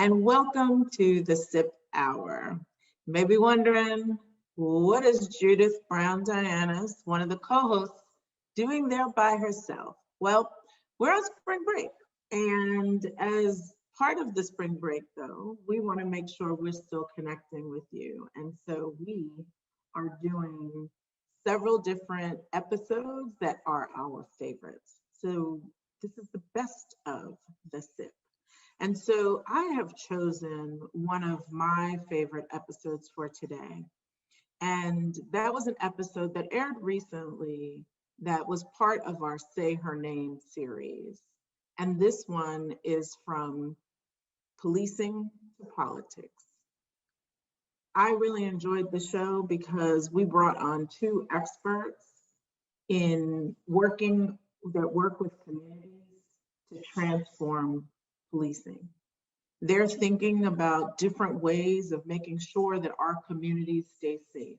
and welcome to the SIP Hour. You may be wondering, what is Judith Brown Dianis, one of the co-hosts, doing there by herself? Well, we're on spring break, and as part of the spring break, though, we want to make sure we're still connecting with you, and so we are doing several different episodes that are our favorites. So this is the best of the SIP. And so I have chosen one of my favorite episodes for today. And that was an episode that aired recently that was part of our Say Her Name series. And this one is from Policing to Politics. I really enjoyed the show because we brought on two experts in work with communities to transform policing. They're thinking about different ways of making sure that our communities stay safe.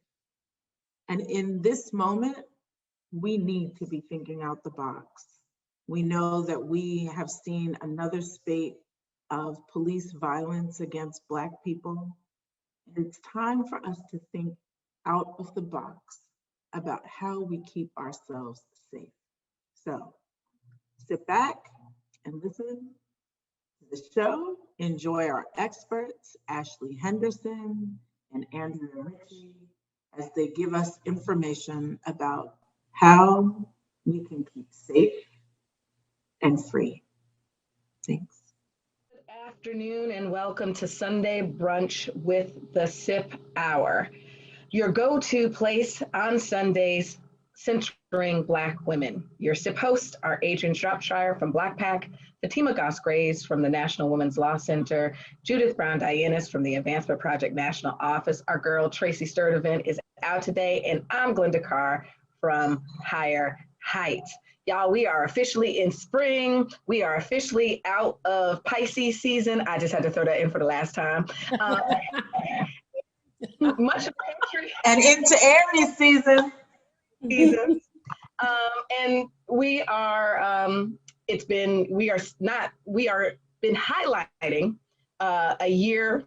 And in this moment, we need to be thinking out the box. We know that we have seen another spate of police violence against Black people. And it's time for us to think out of the box about how we keep ourselves safe. So sit back and listen to the show. Enjoy our experts, Ashley Henderson and Andrea Ritchie, as they give us information about how we can keep safe and free. Thanks. Good afternoon and welcome to Sunday Brunch with the SIP Hour, your go-to place on Sundays centering Black women. Your SIP hosts are Adrian Shropshire from Black PAC, Fatima Goss-Graves from the National Women's Law Center, Judith Brown Dianis from the Advancement Project National Office. Our girl Tracy Sturdivant is out today, and I'm Glenda Carr from Higher Heights. Y'all, we are officially in spring. We are officially out of Pisces season. I just had to throw that in for the last time. Much of the country. And into Aries season. And we are been highlighting a year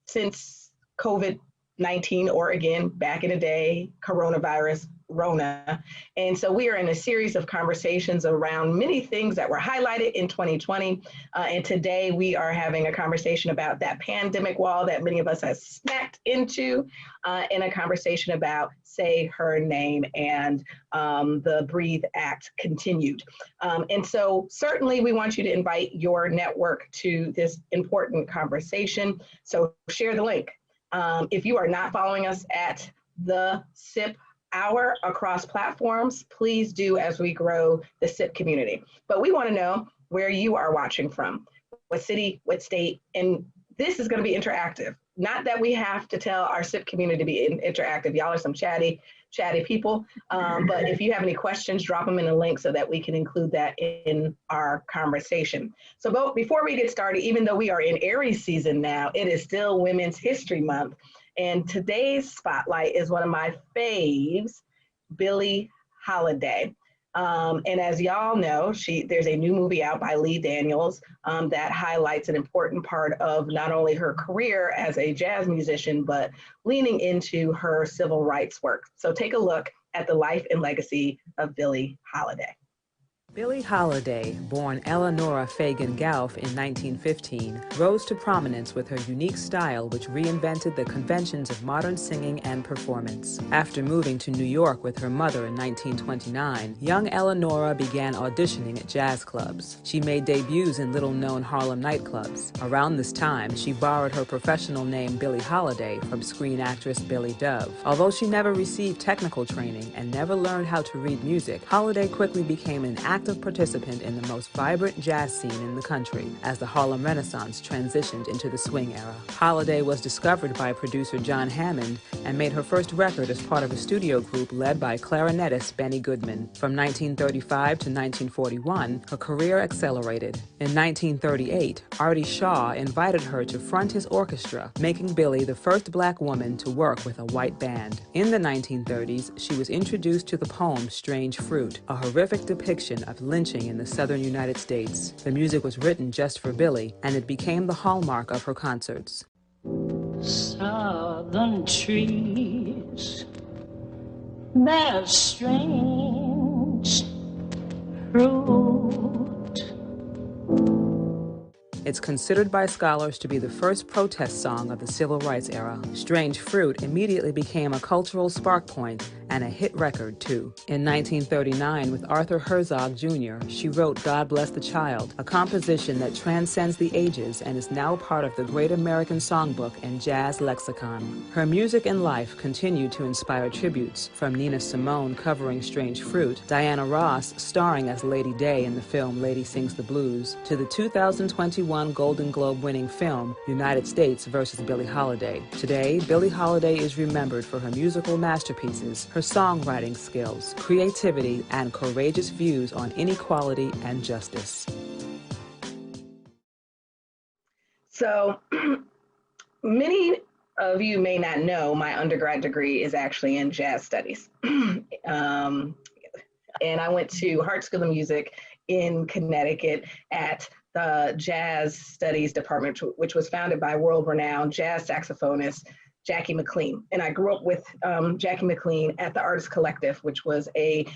since COVID-19, or again, back in the day, coronavirus, Rona. And so we are in a series of conversations around many things that were highlighted in 2020. And today we are having a conversation about that pandemic wall that many of us have smacked into, and a conversation about Say Her Name and the Breathe Act continued. And so certainly we want you to invite your network to this important conversation. So share the link. If you are not following us at the SIP Hour across platforms, please do as we grow the SIP community. But we want to know where you are watching from, what city, what state, and this is going to be interactive. Not that we have to tell our SIP community to be interactive. Y'all are some chatty people. But if you have any questions, drop them in the link so that we can include that in our conversation. So before we get started, even though we are in Aries season now, it is still Women's History Month. And today's spotlight is one of my faves, Billie Holiday. And as y'all know, there's a new movie out by Lee Daniels that highlights an important part of not only her career as a jazz musician, but leaning into her civil rights work. So take a look at the life and legacy of Billie Holiday. Billie Holiday, born Eleanora Fagan Gough in 1915, rose to prominence with her unique style which reinvented the conventions of modern singing and performance. After moving to New York with her mother in 1929, young Eleanora began auditioning at jazz clubs. She made debuts in little-known Harlem nightclubs. Around this time, she borrowed her professional name Billie Holiday from screen actress Billy Dove. Although she never received technical training and never learned how to read music, Holiday quickly became an active participant in the most vibrant jazz scene in the country as the Harlem Renaissance transitioned into the swing era. Holiday was discovered by producer John Hammond and made her first record as part of a studio group led by clarinetist Benny Goodman. From 1935 to 1941, her career accelerated. In 1938, Artie Shaw invited her to front his orchestra, making Billie the first Black woman to work with a white band. In the 1930s, she was introduced to the poem Strange Fruit, a horrific depiction of of lynching in the southern United States. The music was written just for Billie, and it became the hallmark of her concerts. Southern trees bear strange fruit. It's considered by scholars to be the first protest song of the Civil Rights era. Strange Fruit immediately became a cultural spark point and a hit record, too. In 1939, with Arthur Herzog Jr., she wrote God Bless the Child, a composition that transcends the ages and is now part of the Great American Songbook and Jazz Lexicon. Her music and life continue to inspire tributes, from Nina Simone covering Strange Fruit, Diana Ross starring as Lady Day in the film Lady Sings the Blues, to the 2021 Golden Globe-winning film United States versus Billie Holiday. Today, Billie Holiday is remembered for her musical masterpieces, her songwriting skills, creativity, and courageous views on inequality and justice. So many of you may not know my undergrad degree is actually in jazz studies. And I went to Hart School of Music in Connecticut at the Jazz Studies Department, which was founded by world-renowned jazz saxophonist Jackie McLean. And I grew up with Jackie McLean at the Artist Collective, which was a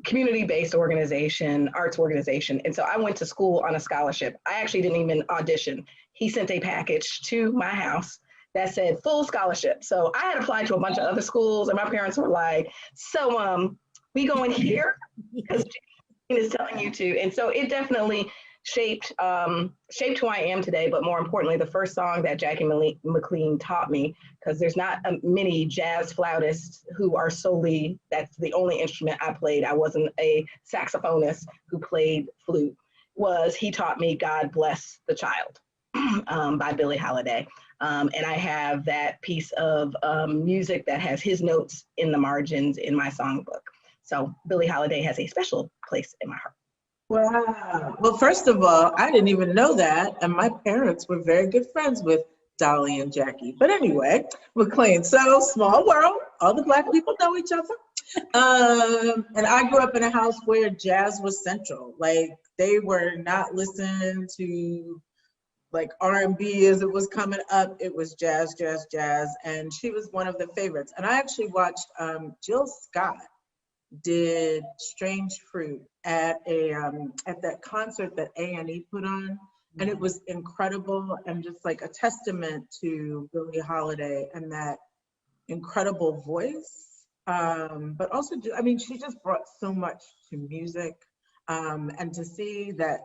community-based organization, arts organization. And so I went to school on a scholarship. I actually didn't even audition. He sent a package to my house that said full scholarship. So I had applied to a bunch of other schools, and my parents were like, so we going here? Because Jackie is telling you to. And so it definitely shaped who I am today, but more importantly, the first song that Jackie McLean taught me, because there's not many jazz flautists who are solely, that's the only instrument I played. I wasn't a saxophonist who played flute, was he taught me God Bless the Child by Billie Holiday. And I have that piece of music that has his notes in the margins in my songbook. So Billie Holiday has a special place in my heart. Wow. Well, first of all, I didn't even know that. And my parents were very good friends with Dolly and Jackie. But anyway, McLean. So small world. All the Black people know each other. And I grew up in a house where jazz was central. Like, they were not listening to like R&B as it was coming up. It was jazz, jazz, jazz. And she was one of the favorites. And I actually watched Jill Scott did Strange Fruit at that concert that A&E put on, and it was incredible and just like a testament to Billie Holiday and that incredible voice. But also, I mean, she just brought so much to music, and to see that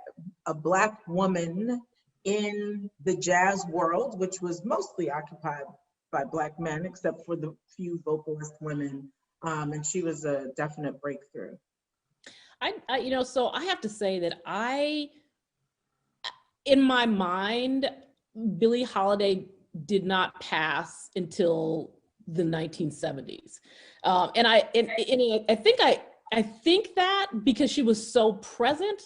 a Black woman in the jazz world, which was mostly occupied by Black men, except for the few vocalist women. And she was a definite breakthrough. So I have to say that in my mind, Billie Holiday did not pass until the 1970s. And I think that because she was so present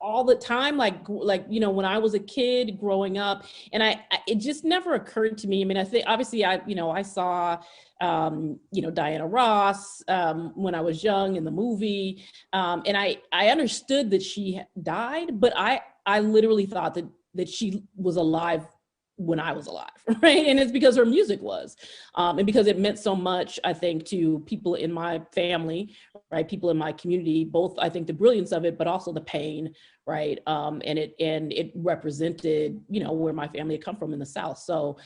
all the time, like when I was a kid growing up, and it just never occurred to me. I mean, I think obviously I saw Diana Ross when I was young in the movie, and I understood that she died, but I literally thought that she was alive when I was alive, right? And it's because her music was, and because it meant so much, I think, to people in my family, right? People in my community, both, I think, the brilliance of it, but also the pain, right? And it represented, where my family had come from in the South. So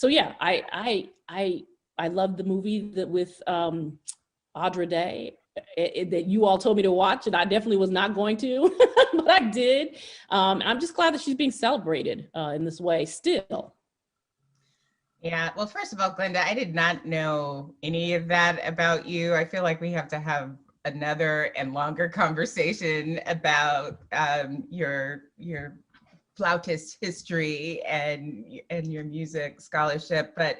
yeah, I love the movie with Audra Day that you all told me to watch, and I definitely was not going to, but I did. I'm just glad that she's being celebrated in this way still. Yeah, well, first of all, Glenda, I did not know any of that about you. I feel like we have to have another and longer conversation about your flautist history and your music scholarship. But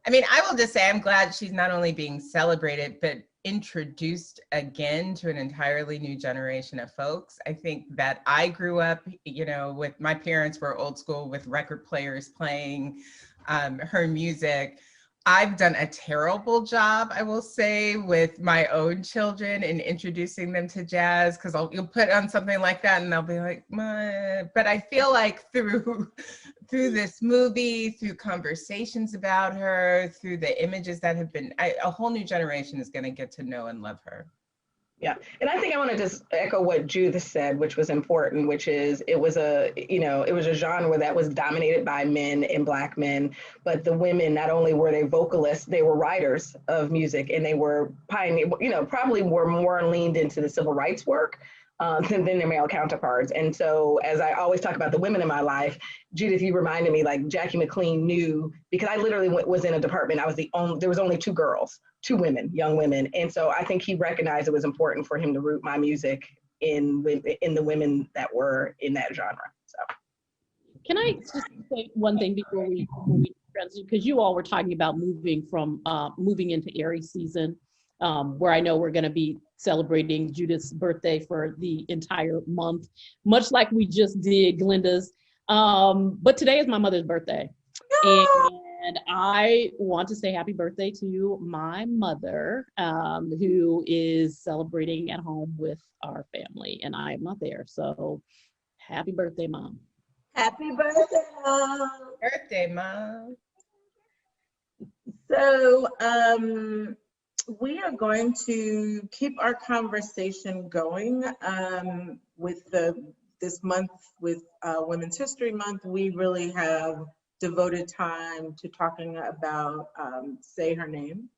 I mean, I will just say I'm glad she's not only being celebrated, but introduced again to an entirely new generation of folks. I think that I grew up, with my parents were old school with record players playing her music. I've done a terrible job, I will say, with my own children in introducing them to jazz, because you'll put on something like that and they'll be like, "Meh." But I feel like through this movie, through conversations about her, through the images that have been, a whole new generation is going to get to know and love her. Yeah, and I think I want to just echo what Judith said, which was important, which is it was a genre that was dominated by men and Black men, but the women, not only were they vocalists, they were writers of music, and they were pioneer, probably were more leaned into the civil rights work than their male counterparts. And so, as I always talk about the women in my life, Judith, you reminded me, like, Jackie McLean knew, because I literally was in a department, there was only two women, young women. And so I think he recognized it was important for him to root my music in the women that were in that genre. So, can I just say one thing before we transition? Because you all were talking about moving into Aries season, where I know we're going to be celebrating Judith's birthday for the entire month, much like we just did Glenda's. But today is my mother's birthday. And I want to say happy birthday to my mother, who is celebrating at home with our family, and I am not there. So happy birthday, Mom. Happy birthday, Mom. Birthday, Mom. So we are going to keep our conversation going with this month, with Women's History Month. We really have devoted time to talking about Say Her Name.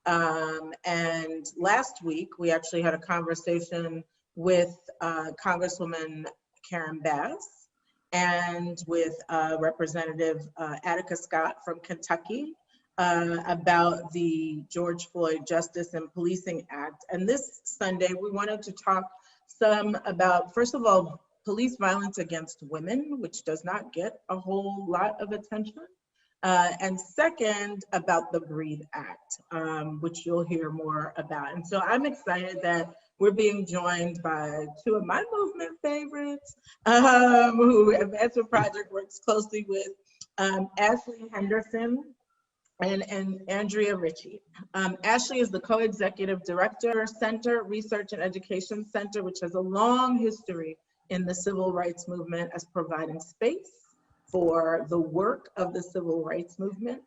And last week, we actually had a conversation with Congresswoman Karen Bass and with Representative Attica Scott from Kentucky about the George Floyd Justice and Policing Act. And this Sunday, we wanted to talk some about, first of all, police violence against women, which does not get a whole lot of attention. And second, about the Breathe Act, which you'll hear more about. And so I'm excited that we're being joined by two of my movement favorites, who Advancement Project works closely with, Ashley Henderson and Andrea Ritchie. Ashley is the co-executive director, Center, Research and Education Center, which has a long history in the civil rights movement as providing space for the work of the civil rights movement.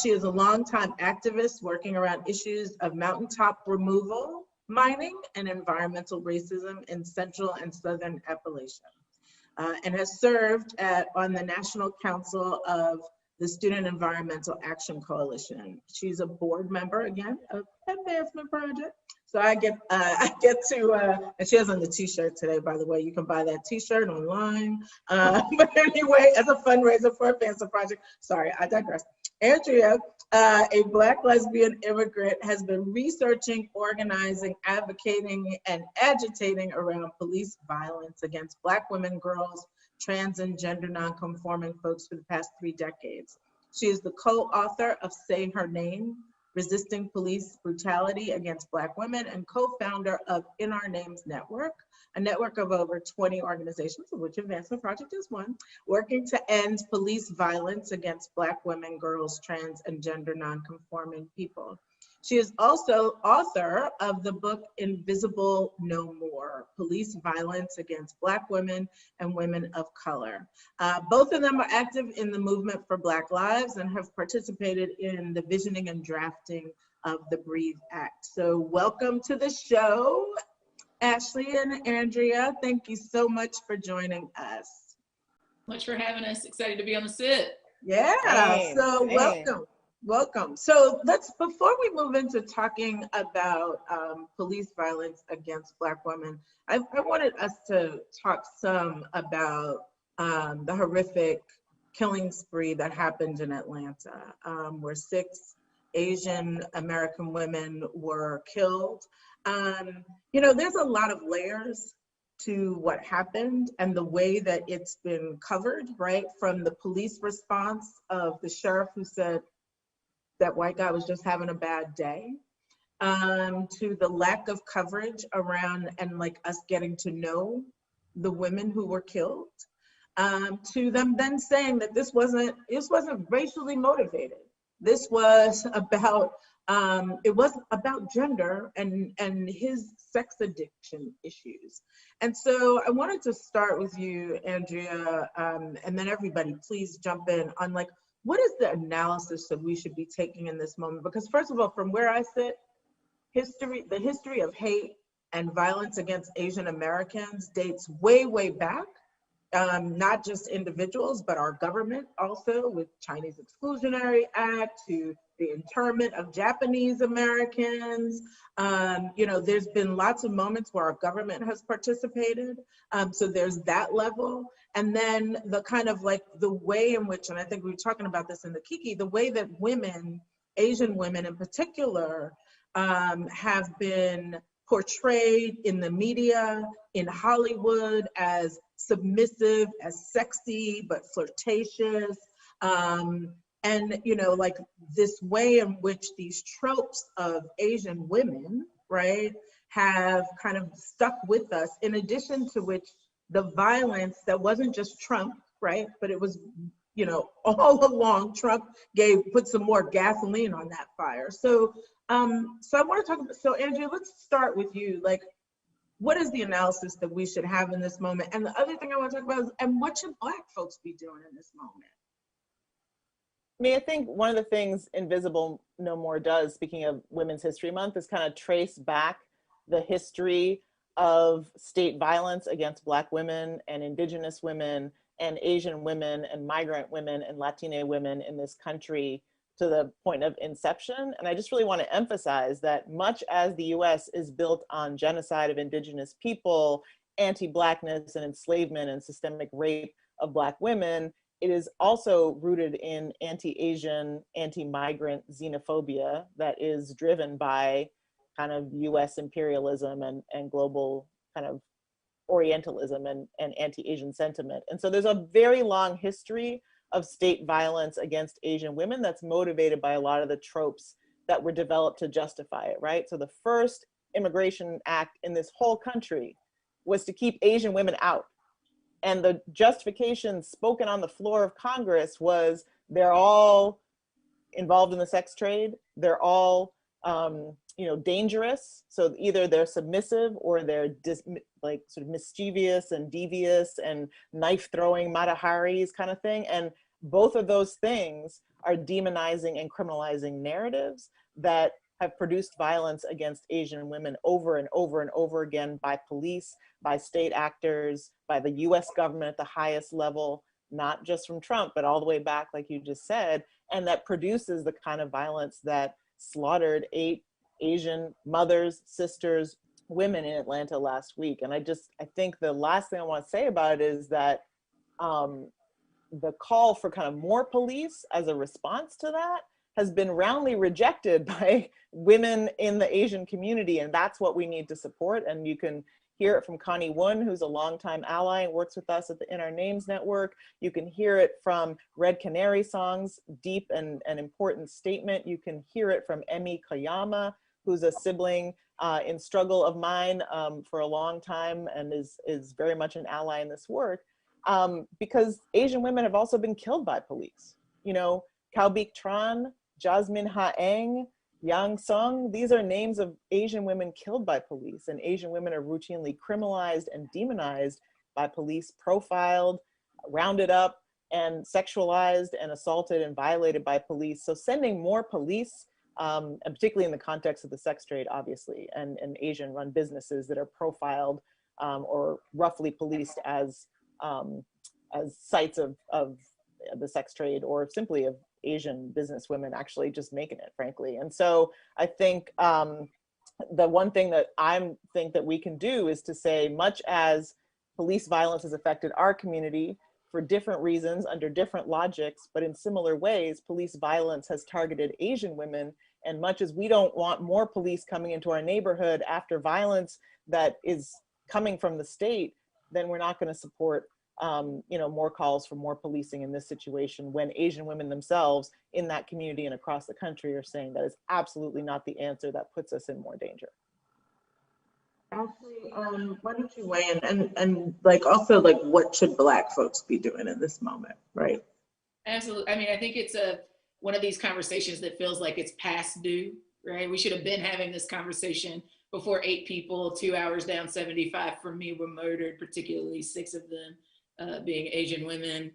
She is a longtime activist working around issues of mountaintop removal, mining, and environmental racism in Central and Southern Appalachia, and has served on the National Council of the Student Environmental Action Coalition. She's a board member, again, of Advancement Project. So I get to, and she has on the t-shirt today, by the way. You can buy that t-shirt online. But anyway, as a fundraiser for Advancement Project, sorry, I digress. Andrea, a Black lesbian immigrant, has been researching, organizing, advocating, and agitating around police violence against Black women, girls, trans and gender nonconforming folks for the past 3 decades. She is the co-author of Say Her Name, Resisting Police Brutality Against Black Women, and co-founder of In Our Names Network, a network of over 20 organizations, of which Advancement Project is one, working to end police violence against Black women, girls, trans, and gender nonconforming people. She is also author of the book Invisible No More, Police Violence Against Black Women and Women of Color. Both of them are active in the movement for Black Lives and have participated in the visioning and drafting of the Breathe Act. So welcome to the show, Ashley and Andrea. Thank you so much for joining us. Much for having us. Excited to be on the sit. Yeah, so welcome. Welcome. So before we move into talking about police violence against Black women, I wanted us to talk some about the horrific killing spree that happened in Atlanta, where 6 Asian American women were killed. There's a lot of layers to what happened and the way that it's been covered, right? From the police response of the sheriff who said that white guy was just having a bad day, to the lack of coverage around and like us getting to know the women who were killed, to them then saying that this wasn't racially motivated, This was about, it was about gender and his sex addiction issues. And so I wanted to start with you, Andrea, and then everybody please jump in on like, what is the analysis that we should be taking in this moment? Because first of all, from where I sit, the history of hate and violence against Asian Americans dates way, way back. Not just individuals, but our government also, with Chinese Exclusionary Act to the internment of Japanese Americans. You know, there's been lots of moments where our government has participated. So there's that level. And then the kind of like the way in which, and I think we were talking about this in the Kiki, the way that women, Asian women in particular, have been portrayed in the media, in Hollywood, as submissive, as sexy, but flirtatious. And, you know, like this way in which these tropes of Asian women, right, have kind of stuck with us, in addition to which the violence that wasn't just Trump, right, but it was, you know, all along Trump put some more gasoline on that fire. So, so I want to talk about, so Andrea, let's start with you. Like, what is the analysis that we should have in this moment? And the other thing I want to talk about is, and what should Black folks be doing in this moment? I mean, I think one of the things Invisible No More does, speaking of Women's History Month, is kind of trace back the history of state violence against Black women and Indigenous women and Asian women and migrant women and Latina women in this country to the point of inception. And I just really want to emphasize that much as the US is built on genocide of Indigenous people, anti-Blackness and enslavement and systemic rape of Black women, it is also rooted in anti-Asian, anti-migrant xenophobia that is driven by kind of US imperialism and global kind of Orientalism and anti-Asian sentiment. And so there's a very long history of state violence against Asian women that's motivated by a lot of the tropes that were developed to justify it, right? So the first immigration act in this whole country was to keep Asian women out. And the justification spoken on the floor of Congress was they're all involved in the sex trade. They're all, you know, dangerous. So either they're submissive or they're like sort of mischievous and devious and knife throwing Mataharis kind of thing. And both of those things are demonizing and criminalizing narratives that have produced violence against Asian women over and over and over again by police, by state actors, by the US government at the highest level, not just from Trump, but all the way back, like you just said, and that produces the kind of violence that slaughtered 8 Asian mothers, sisters, women in Atlanta last week. And I think the last thing I want to say about it is that the call for kind of more police as a response to that has been roundly rejected by women in the Asian community. And that's what we need to support. And you can hear it from Connie Woon, who's a longtime ally and works with us at the In Our Names Network. You can hear it from Red Canary Song's deep and important statement. You can hear it from Emi Koyama, who's a sibling in struggle of mine for a long time and is very much an ally in this work. Because Asian women have also been killed by police. You know, Kaubik Tran, Jasmine Haeng, Yang Sung, these are names of Asian women killed by police, and Asian women are routinely criminalized and demonized by police, profiled, rounded up, and sexualized and assaulted and violated by police. So sending more police, and particularly in the context of the sex trade, obviously, and Asian-run businesses that are profiled or roughly policed as sites of the sex trade, or simply of Asian business women actually just making it, frankly. And so I think the one thing that I think that we can do is to say, much as police violence has affected our community for different reasons, under different logics, but in similar ways, police violence has targeted Asian women. And much as we don't want more police coming into our neighborhood after violence that is coming from the state, then we're not going to support you know, more calls for more policing in this situation, when Asian women themselves in that community and across the country are saying that is absolutely not the answer, that puts us in more danger. Ashley, why don't you weigh in, and like also like what should Black folks be doing in this moment, right? Absolutely. I mean, I think it's a one of these conversations that feels like it's past due, right? We should have been having this conversation before 8 people, 2 hours down 75 from me, were murdered, particularly 6 of them being Asian women.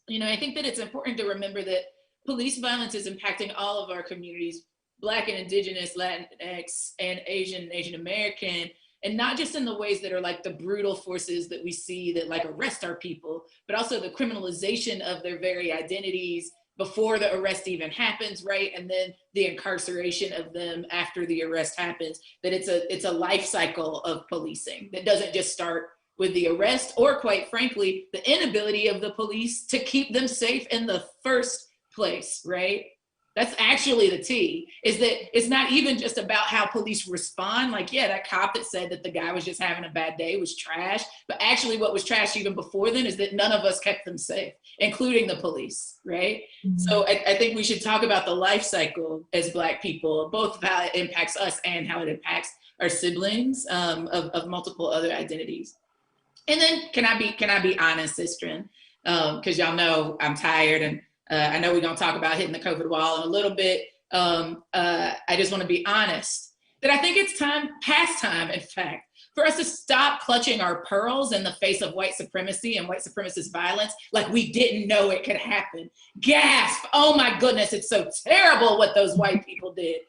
You know, I think that it's important to remember that police violence is impacting all of our communities, Black and Indigenous, Latinx, and Asian American, and not just in the ways that are like the brutal forces that we see that like arrest our people, but also the criminalization of their very identities before the arrest even happens, right? And then the incarceration of them after the arrest happens, that it's a life cycle of policing that doesn't just start with the arrest, or quite frankly, the inability of the police to keep them safe in the first place, right? That's actually the T, is that it's not even just about how police respond. Like, yeah, that cop that said that the guy was just having a bad day was trash. But actually what was trash even before then is that none of us kept them safe, including the police, right? Mm-hmm. So I think we should talk about the life cycle as Black people, both how it impacts us and how it impacts our siblings of multiple other identities. And then can I be honest, Sistren? Because y'all know I'm tired, and I know we're gonna talk about hitting the COVID wall in a little bit. I just wanna be honest that I think it's past time, in fact, for us to stop clutching our pearls in the face of white supremacy and white supremacist violence like we didn't know it could happen. Gasp, oh my goodness, it's so terrible what those white people did.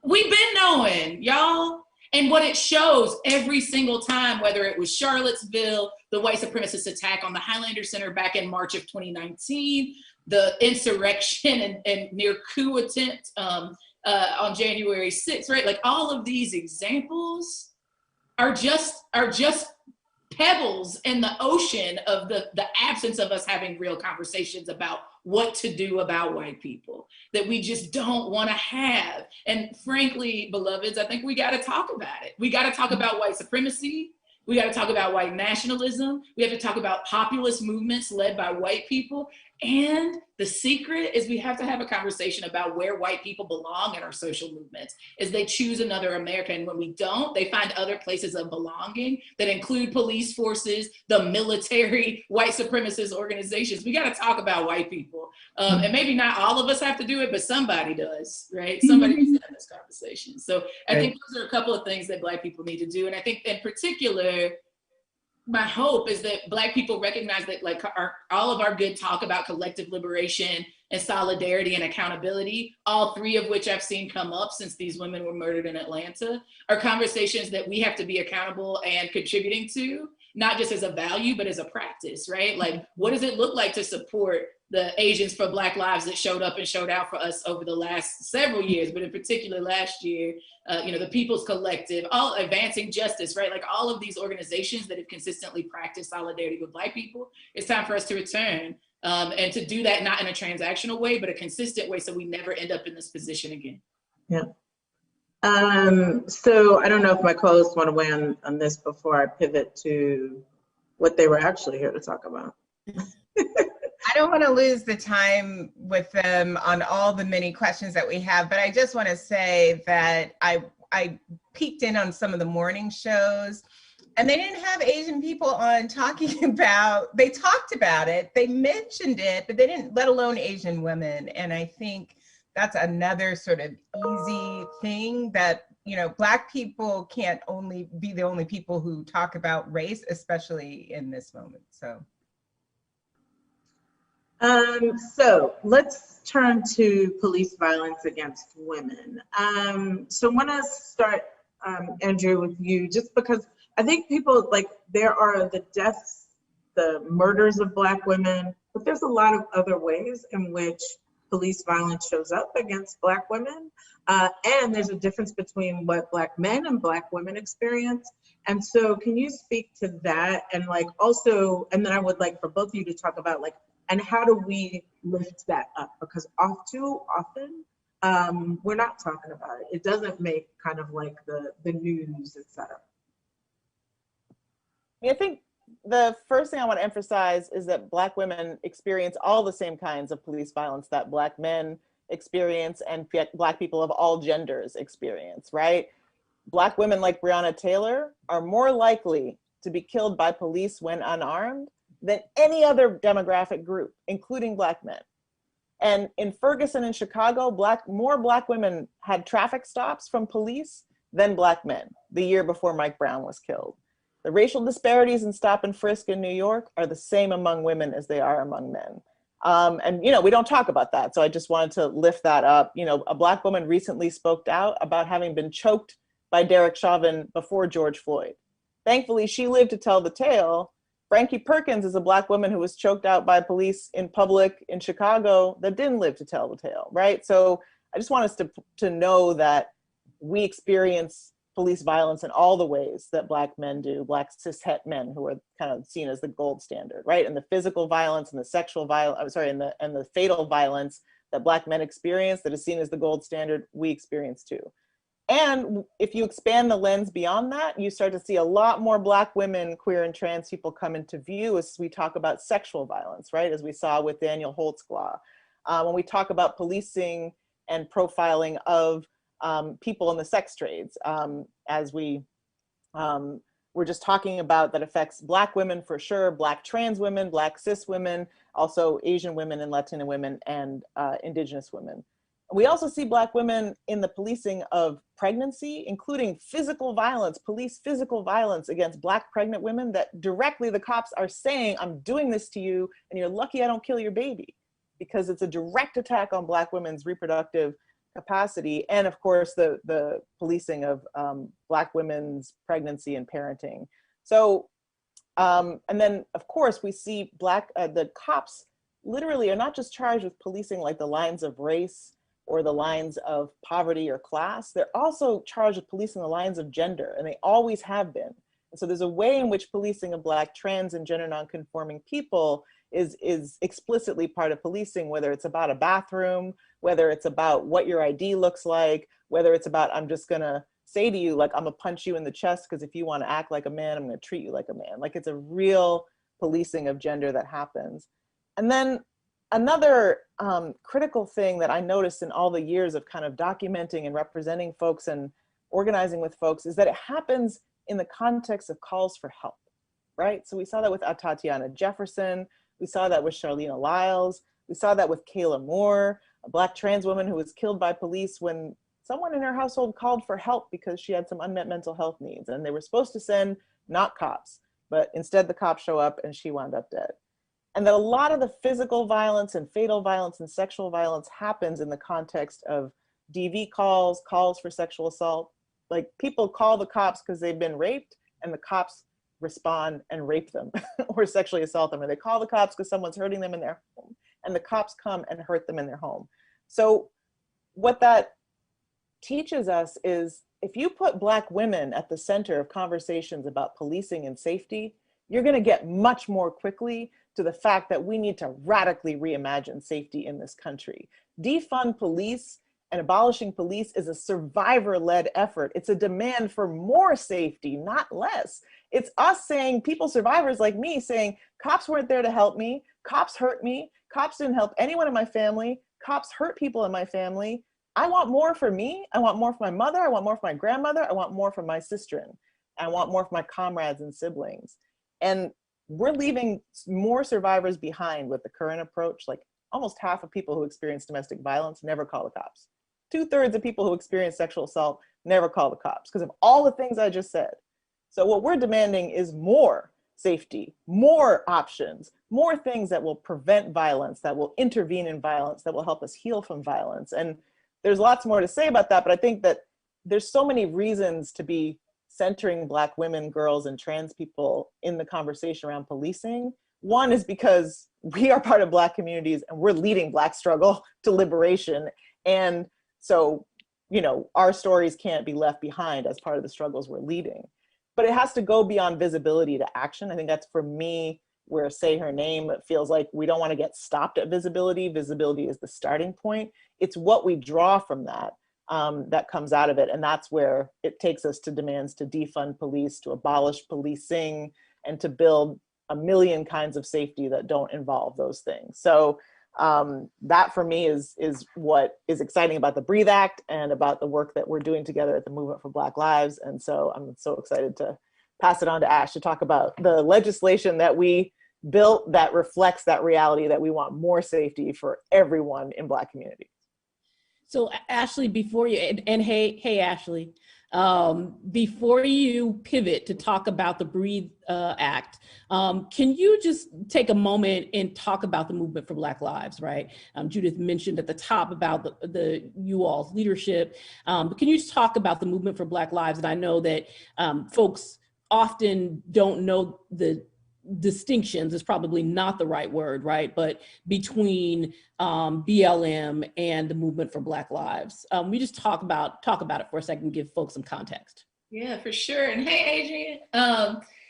We've been knowing, y'all. And what it shows every single time, whether it was Charlottesville, the white supremacist attack on the Highlander Center back in March of 2019, the insurrection and near coup attempt on January 6th, right? Like all of these examples are just pebbles in the ocean of the absence of us having real conversations about what to do about white people that we just don't want to have. And frankly, beloveds, I think we got to talk about it. We got to talk about white supremacy. We got to talk about white nationalism. We have to talk about populist movements led by white people. And the secret is we have to have a conversation about where white people belong in our social movements, is they choose another America. And when we don't, they find other places of belonging that include police forces, the military, white supremacist organizations. We got to talk about white people. And maybe not all of us have to do it, but somebody does, right? Somebody needs to have this conversation. So I think those are a couple of things that Black people need to do. And I think in particular, my hope is that Black people recognize that like all of our good talk about collective liberation and solidarity and accountability, all 3 of which I've seen come up since these women were murdered in Atlanta, are conversations that we have to be accountable and contributing to, not just as a value, but as a practice, right? Like, what does it look like to support the Asians for Black Lives that showed up and showed out for us over the last several years, but in particular last year, the People's Collective, all advancing justice, right? Like all of these organizations that have consistently practiced solidarity with Black people, it's time for us to return and to do that not in a transactional way, but a consistent way so we never end up in this position again. Yeah. So I don't know if my co-hosts want to weigh on this before I pivot to what they were actually here to talk about. I don't want to lose the time with them on all the many questions that we have, but I just want to say that I peeked in on some of the morning shows, and they didn't have Asian people on talking about, they talked about it, they mentioned it, but they didn't, let alone Asian women. And I think that's another sort of easy thing that, Black people can't only be the only people who talk about race, especially in this moment, so. So let's turn to police violence against women. So I want to start, Andrew, with you, just because I think people, like, there are the deaths, the murders of Black women, but there's a lot of other ways in which police violence shows up against Black women. And there's a difference between what Black men and Black women experience. And so can you speak to that? And like also, and then I would like for both of you to talk about like, and how do we lift that up? Because too often, we're not talking about it. It doesn't make kind of like the news, et cetera. I think the first thing I want to emphasize is that Black women experience all the same kinds of police violence that Black men experience and Black people of all genders experience, right? Black women like Breonna Taylor are more likely to be killed by police when unarmed than any other demographic group, including Black men. And in Ferguson and Chicago, more Black women had traffic stops from police than Black men the year before Mike Brown was killed. The racial disparities in stop and frisk in New York are the same among women as they are among men. And, you know, we don't talk about that. So I just wanted to lift that up. You know, a Black woman recently spoke out about having been choked by Derek Chauvin before George Floyd. Thankfully, she lived to tell the tale. Frankie Perkins is a Black woman who was choked out by police in public in Chicago that didn't live to tell the tale, right? So I just want us to know that we experience police violence in all the ways that Black men do, Black cishet men who are kind of seen as the gold standard, right? And the physical violence and the sexual violence, and the fatal violence that Black men experience that is seen as the gold standard, we experience too. And if you expand the lens beyond that, you start to see a lot more Black women, queer and trans people come into view as we talk about sexual violence, right? As we saw with Daniel Holtzclaw. When we talk about policing and profiling of people in the sex trades, as we're just talking about, that affects Black women for sure, Black trans women, Black cis women, also Asian women and Latina women and Indigenous women. We also see Black women in the policing of pregnancy, including physical violence, police physical violence against Black pregnant women that directly the cops are saying, I'm doing this to you and you're lucky I don't kill your baby, because it's a direct attack on Black women's reproductive capacity. And of course, the policing of Black women's pregnancy and parenting. So, and then of course we see the cops literally are not just charged with policing like the lines of race or the lines of poverty or class, they're also charged with policing the lines of gender, and they always have been. And so there's a way in which policing of Black trans and gender nonconforming people is explicitly part of policing, whether it's about a bathroom, whether it's about what your ID looks like, whether it's about, I'm just gonna say to you, like, I'm gonna punch you in the chest because if you wanna act like a man, I'm gonna treat you like a man. Like, it's a real policing of gender that happens. And then another critical thing that I noticed in all the years of kind of documenting and representing folks and organizing with folks is that it happens in the context of calls for help, right? So we saw that with Tatiana Jefferson, we saw that with Charlena Lyles, we saw that with Kayla Moore, a Black trans woman who was killed by police when someone in her household called for help because she had some unmet mental health needs, and they were supposed to send not cops, but instead the cops show up and she wound up dead. And that a lot of the physical violence and fatal violence and sexual violence happens in the context of DV calls, calls for sexual assault. Like, people call the cops because they've been raped and the cops respond and rape them or sexually assault them. Or they call the cops because someone's hurting them in their home and the cops come and hurt them in their home. So what that teaches us is, if you put Black women at the center of conversations about policing and safety, you're gonna get much more quickly to the fact that we need to radically reimagine safety in this country. Defund police and abolishing police is a survivor-led effort. It's a demand for more safety, not less. It's us saying, people, survivors like me, saying, cops weren't there to help me, cops hurt me, cops didn't help anyone in my family, cops hurt people in my family. I want more for me, I want more for my mother, I want more for my grandmother, I want more for my sister, I want more for my comrades and siblings. And we're leaving more survivors behind with the current approach. Like, almost half of people who experience domestic violence never call the cops. 2/3 of people who experience sexual assault never call the cops because of all the things I just said. So what we're demanding is more safety, more options, more things that will prevent violence, that will intervene in violence, that will help us heal from violence. And there's lots more to say about that, but I think that there's so many reasons to be centering Black women, girls, and trans people in the conversation around policing. One is because we are part of Black communities and we're leading Black struggle to liberation. And so, you know, our stories can't be left behind as part of the struggles we're leading. But it has to go beyond visibility to action. I think that's, for me, where Say Her Name, it feels like we don't want to get stopped at visibility. Visibility is the starting point. It's what we draw from that. That comes out of it. And that's where it takes us to demands to defund police, to abolish policing, and to build a million kinds of safety that don't involve those things. So that, for me, is what is exciting about the Breathe Act and about the work that we're doing together at the Movement for Black Lives. And so I'm so excited to pass it on to Ash to talk about the legislation that we built that reflects that reality that we want more safety for everyone in Black communities. So Ashley, before you, and hey, Ashley, before you pivot to talk about the Breathe Act, can you just take a moment and talk about the movement for Black Lives, right? Judith mentioned at the top about you all's leadership, but can you just talk about the movement for Black Lives? And I know that folks often don't know the distinctions, is probably not the right word, right? But between BLM and the movement for Black Lives. We just talk about it for a second, give folks some context. Yeah, for sure. And hey, Adrian.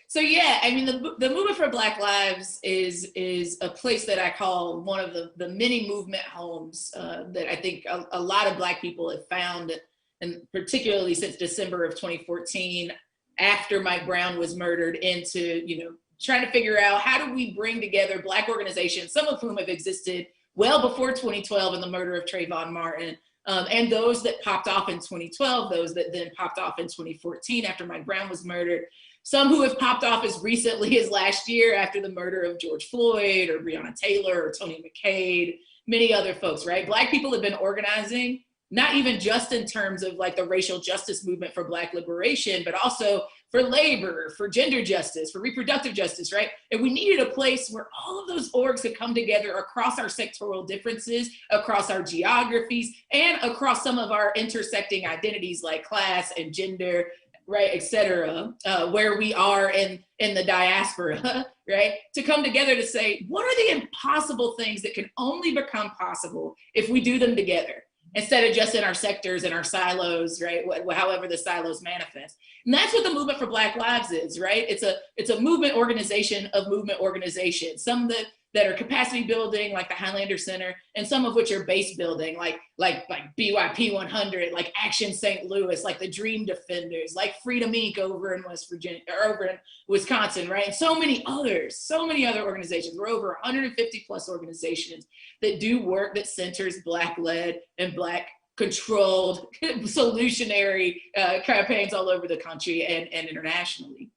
So yeah, I mean, the movement for Black Lives is a place that I call one of the many movement homes that I think a lot of Black people have found, and particularly since December of 2014, after Mike Brown was murdered, into, trying to figure out how do we bring together Black organizations, some of whom have existed well before 2012 and the murder of Trayvon Martin, and those that popped off in 2012, those that then popped off in 2014 after Mike Brown was murdered, some who have popped off as recently as last year after the murder of George Floyd or Breonna Taylor or Tony McCade, many other folks, right? Black people have been organizing, not even just in terms of like the racial justice movement for Black liberation, but also for labor, for gender justice, for reproductive justice, right? And we needed a place where all of those orgs could come together across our sectoral differences, across our geographies, and across some of our intersecting identities like class and gender, right, et cetera, where we are in the diaspora, right? To come together to say, what are the impossible things that can only become possible if we do them together, instead of just in our sectors and our silos, right? However the silos manifest. And that's what the movement for Black Lives is, right? It's a movement organization of movement organizations, some that are capacity building, like the Highlander Center, and some of which are base building, like BYP 100, like Action St. Louis, like the Dream Defenders, like Freedom Inc. over in West Virginia, or over in Wisconsin, right? And so many other organizations. We're over 150 plus organizations that do work that centers Black-led and Black-controlled solutionary campaigns all over the country and internationally.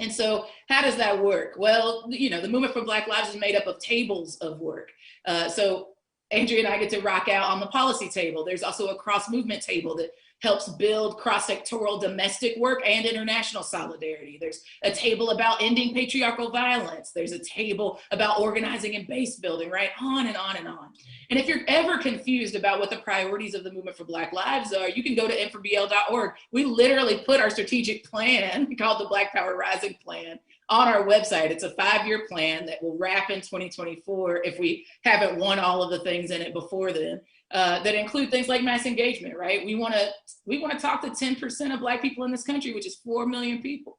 And so how does that work? Well, the movement for Black Lives is made up of tables of work. So Andrea and I get to rock out on the policy table. There's also a cross-movement table that helps build cross-sectoral domestic work and international solidarity. There's a table about ending patriarchal violence. There's a table about organizing and base building, right? On and on and on. And if you're ever confused about what the priorities of the movement for Black Lives are, you can go to infobl.org. We literally put our strategic plan called the Black Power Rising Plan on our website. It's a 5-year plan that will wrap in 2024 if we haven't won all of the things in it before then. That include things like mass engagement, right? We want to talk to 10% of Black people in this country, which is 4 million people.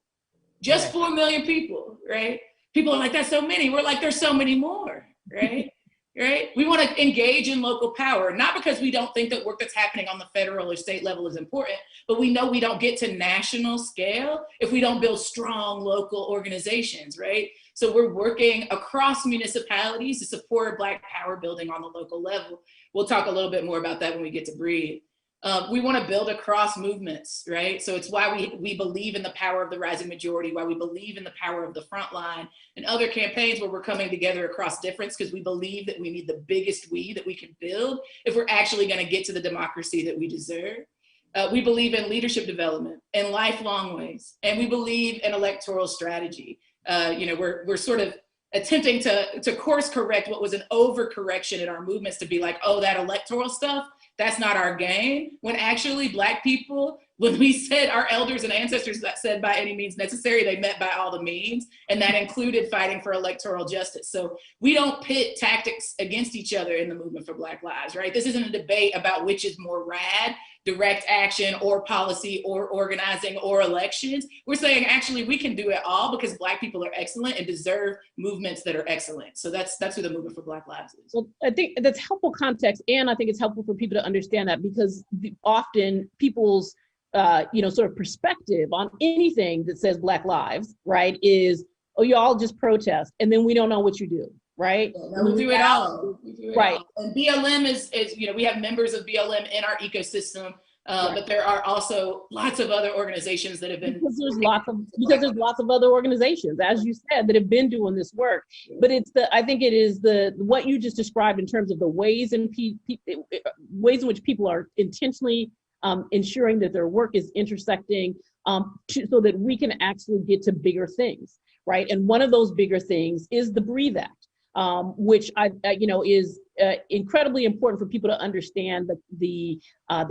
Just 4 million people, right? People are like, that's so many. We're like, there's so many more, right? Right? We want to engage in local power, not because we don't think that work that's happening on the federal or state level is important, but we know we don't get to national scale if we don't build strong local organizations, right? So we're working across municipalities to support Black power building on the local level. We'll talk a little bit more about that when we get to Breathe. We want to build across movements, right? So it's why we believe in the power of the rising majority, why we believe in the power of the front line and other campaigns where we're coming together across difference, because we believe that we need the biggest we that we can build if we're actually going to get to the democracy that we deserve. We believe in leadership development in lifelong ways, and we believe in electoral strategy. We're sort of attempting to course correct what was an overcorrection in our movements to be like, oh, that electoral stuff, that's not our game. When actually Black people, when we said our elders and ancestors that said by any means necessary, they meant by all the means, and that included fighting for electoral justice. So we don't pit tactics against each other in the movement for Black Lives, right? This isn't a debate about which is more rad, direct action or policy or organizing or elections. We're saying actually we can do it all because Black people are excellent and deserve movements that are excellent. So that's who the movement for Black Lives is. Well, I think that's helpful context, and I think it's helpful for people to understand that, because often people's sort of perspective on anything that says Black Lives, right, is, oh, you all just protest, and then we don't know what you do, right? Yeah, we do it all. Right. And BLM is we have members of BLM in our ecosystem. But there are also lots of other organizations that have been because there's lots of other organizations, as you said, that have been doing this work. But I think it is what you just described in terms of the ways in which people are intentionally ensuring that their work is intersecting so that we can actually get to bigger things, right? And one of those bigger things is the Breathe Act, which is incredibly important for people to understand the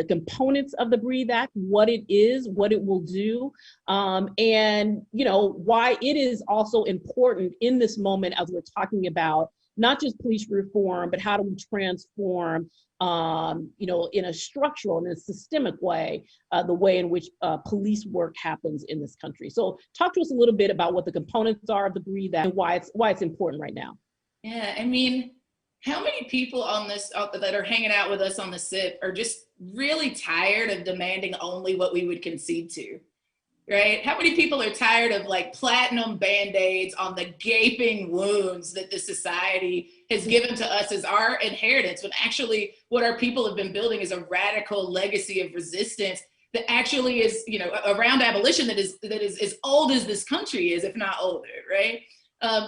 components of the Breathe Act, what it is, what it will do, and why it is also important in this moment as we're talking about not just police reform, but how do we transform, in a structural and a systemic way, the way in which police work happens in this country. So talk to us a little bit about what the components are of the Breathe Act and why it's important right now. Yeah, I mean, how many people on this that are hanging out with us on the SIP are just really tired of demanding only what we would concede to, right? How many people are tired of like platinum Band-Aids on the gaping wounds that the society has given to us as our inheritance, when actually what our people have been building is a radical legacy of resistance that actually is, around abolition that is as old as this country is, if not older, right?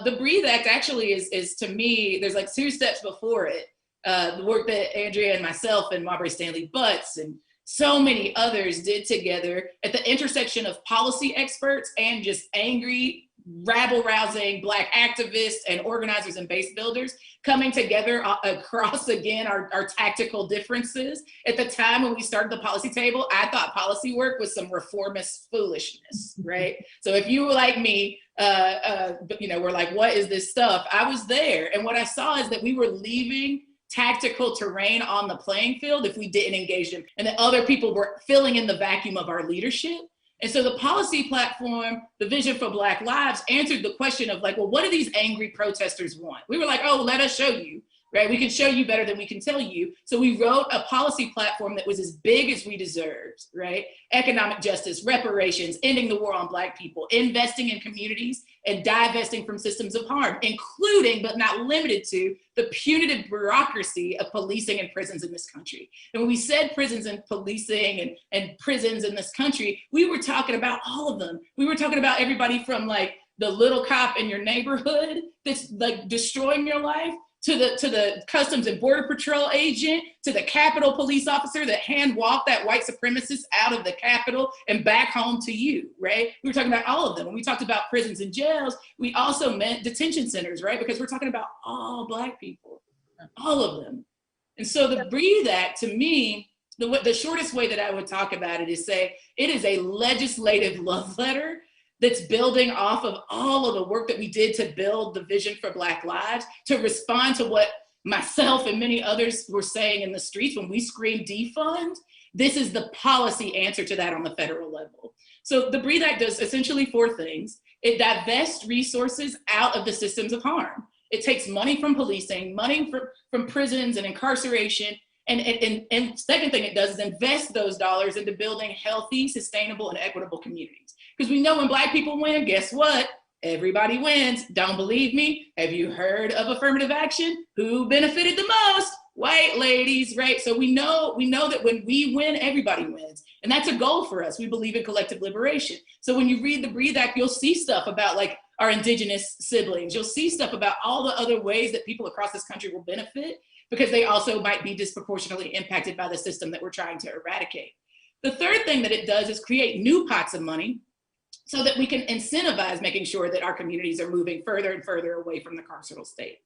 The Breathe Act actually is to me, there's like 2 steps before it. The work that Andrea and myself and Marbury Stanley Butts and so many others did together at the intersection of policy experts and just angry, rabble-rousing Black activists and organizers and base builders coming together across, again, our tactical differences. At the time when we started the policy table, I thought policy work was some reformist foolishness, right? So if you were like me, we're like, what is this stuff? I was there. And what I saw is that we were leaving tactical terrain on the playing field if we didn't engage them, and that other people were filling in the vacuum of our leadership. And so the policy platform, the Vision for Black Lives, answered the question of like, well, what do these angry protesters want? We were like, oh, let us show you, right? We can show you better than we can tell you. So we wrote a policy platform that was as big as we deserved, right? Economic justice, reparations, ending the war on Black people, investing in communities, and divesting from systems of harm, including, but not limited to, the punitive bureaucracy of policing and prisons in this country. And when we said prisons and policing and prisons in this country, we were talking about all of them. We were talking about everybody from like the little cop in your neighborhood that's like destroying your life, to the Customs and Border Patrol agent, to the Capitol police officer that hand walked that white supremacist out of the Capitol and back home to you, right? We were talking about all of them. When we talked about prisons and jails, we also meant detention centers, right? Because we're talking about all Black people, all of them. And so the Breathe Act, to me, the shortest way that I would talk about it is say, it is a legislative love letter that's building off of all of the work that we did to build the Vision for Black Lives, to respond to what myself and many others were saying in the streets when we screamed defund. This is the policy answer to that on the federal level. So the Breathe Act does essentially 4 things. It divests resources out of the systems of harm. It takes money from policing, money from prisons and incarceration, and second thing it does is invest those dollars into building healthy, sustainable, and equitable communities. Because we know when Black people win, guess what? Everybody wins. Don't believe me? Have you heard of affirmative action? Who benefited the most? White ladies, right? So we know that when we win, everybody wins. And that's a goal for us. We believe in collective liberation. So when you read the Breathe Act, you'll see stuff about like our indigenous siblings. You'll see stuff about all the other ways that people across this country will benefit, because they also might be disproportionately impacted by the system that we're trying to eradicate. The third thing that it does is create new pots of money so that we can incentivize making sure that our communities are moving further and further away from the carceral state.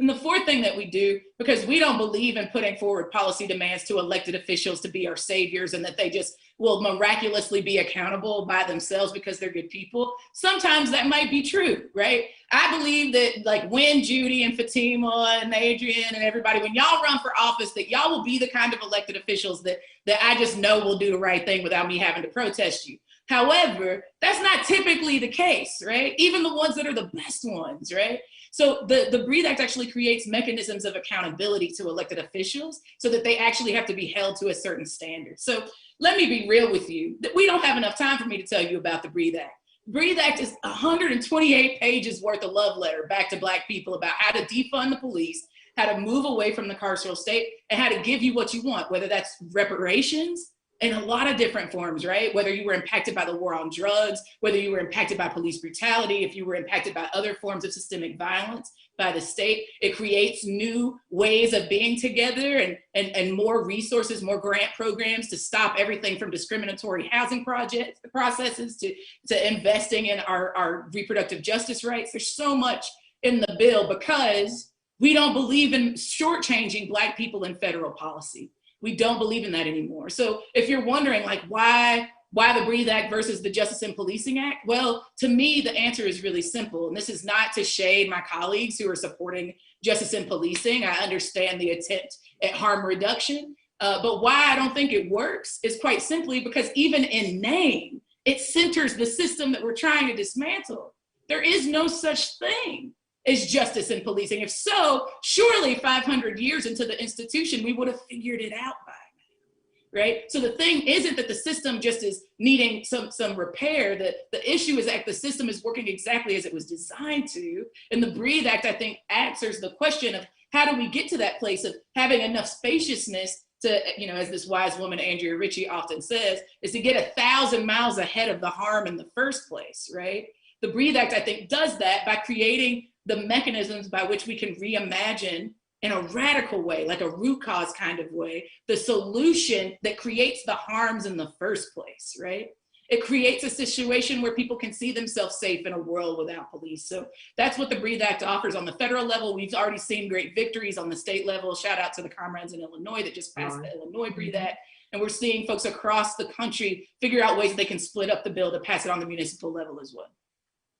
And the fourth thing that we do, because we don't believe in putting forward policy demands to elected officials to be our saviors and that they just will miraculously be accountable by themselves because they're good people. Sometimes that might be true, right? I believe that like when Judy and Fatima and Adrian and everybody, when y'all run for office, that y'all will be the kind of elected officials that I just know will do the right thing without me having to protest you. However, that's not typically the case, right? Even the ones that are the best ones, right? So the Breathe Act actually creates mechanisms of accountability to elected officials so that they actually have to be held to a certain standard. So let me be real with you, that we don't have enough time for me to tell you about the Breathe Act. Breathe Act is 128 pages worth of love letter back to Black people about how to defund the police, how to move away from the carceral state, and how to give you what you want, whether that's reparations, in a lot of different forms, right? Whether you were impacted by the war on drugs, whether you were impacted by police brutality, if you were impacted by other forms of systemic violence by the state, it creates new ways of being together and more resources, more grant programs to stop everything from discriminatory housing processes to investing in our reproductive justice rights. There's so much in the bill because we don't believe in shortchanging Black people in federal policy. We don't believe in that anymore. So if you're wondering like why the BREATHE Act versus the Justice and Policing Act, well, to me, the answer is really simple. And this is not to shade my colleagues who are supporting justice and policing. I understand the attempt at harm reduction, but why I don't think it works is quite simply because even in name, it centers the system that we're trying to dismantle. There is no such thing as justice and policing. If so, surely 500 years into the institution, we would have figured it out by now, right? So the thing isn't that the system just is needing some repair. The issue is that the system is working exactly as it was designed to. And the BREATHE Act, I think, answers the question of how do we get to that place of having enough spaciousness to, you know, as this wise woman, Andrea Ritchie, often says, is to get 1,000 miles ahead of the harm in the first place, right? The BREATHE Act, I think, does that by creating the mechanisms by which we can reimagine in a radical way, like a root cause kind of way, the solution that creates the harms in the first place, right? It creates a situation where people can see themselves safe in a world without police. So that's what the BREATHE Act offers on the federal level. We've already seen great victories on the state level. Shout out to the comrades in Illinois that just passed the Illinois BREATHE Act. And we're seeing folks across the country figure out ways they can split up the bill to pass it on the municipal level as well.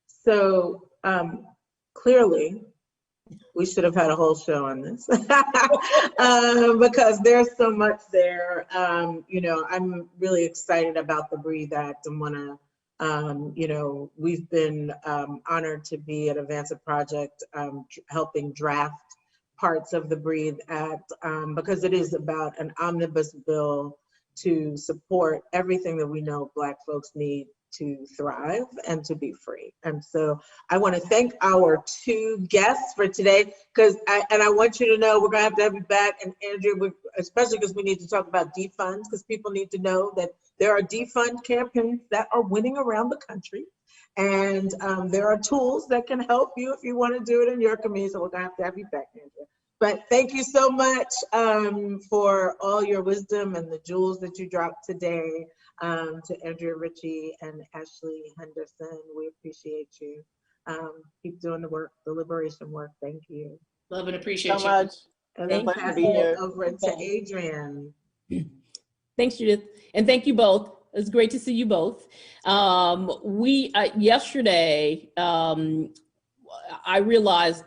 So clearly, we should have had a whole show on this because there's so much there. You know, I'm really excited about the BREATHE Act and want to, you know, we've been honored to be at Advanced Project helping draft parts of the BREATHE Act because it is about an omnibus bill to support everything that we know Black folks need to thrive and to be free. And so I want to thank our two guests for today, because I want you to know we're going to have you back. And Andrea, especially because we need to talk about defund, because people need to know that there are defund campaigns that are winning around the country. And there are tools that can help you if you want to do it in your community. So we're going to have you back, Andrea. But thank you so much for all your wisdom and the jewels that you dropped today. To Andrea Ritchie and Ashley Henderson, we appreciate you. Keep doing the work, the liberation work. Thank you. Love and appreciate so much. And then pass it over to Adrienne. Thanks, Judith. And thank you both. It's great to see you both. Yesterday, I realized